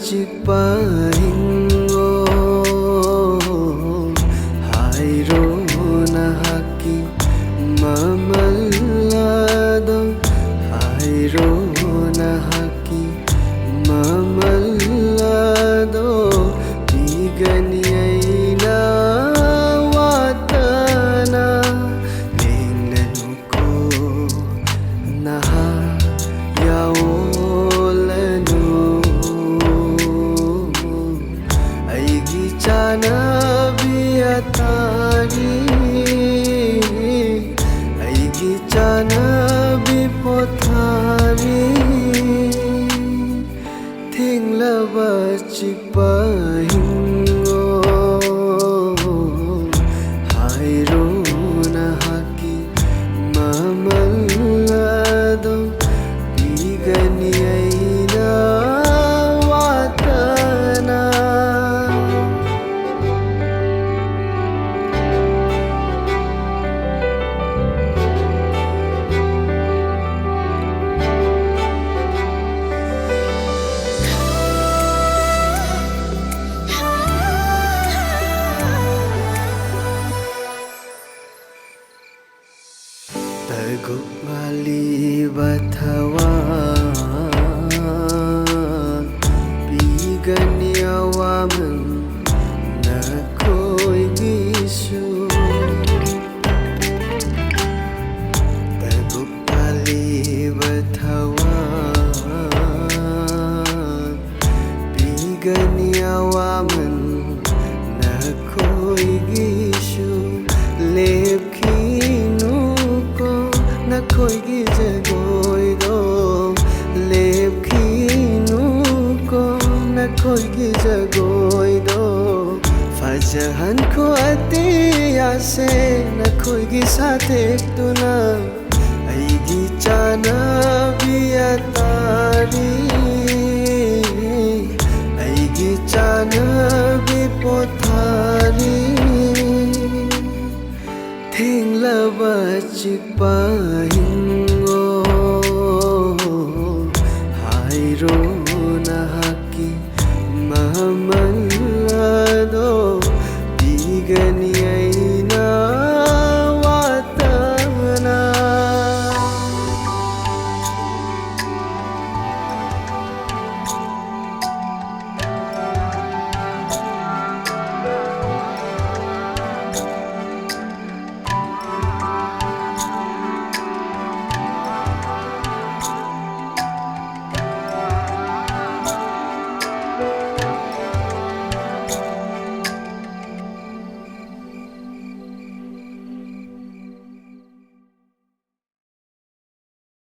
chikpahingo hairo nahaki mamalado hairo nahaki mamalado bigani aina watana lenganuko naha yaolanu aigi chanabi atari aigi chanabi pothari thinglaba chikpahingo hairo nahaki mamalado bigani aina watana Taguk ngali bathawa bigani awaman na koi gisu Taguk ngali bathawa bigani awaman na koi gisu lepkhinu na koi gi jagoi do lepkhinu ko na koi gi jagoi do fajahan ko ate ase na koi gi sathe tuna aigi chana biya tari aigi chana bi pothari thinglaba chikpahingo hairo nahaki mamal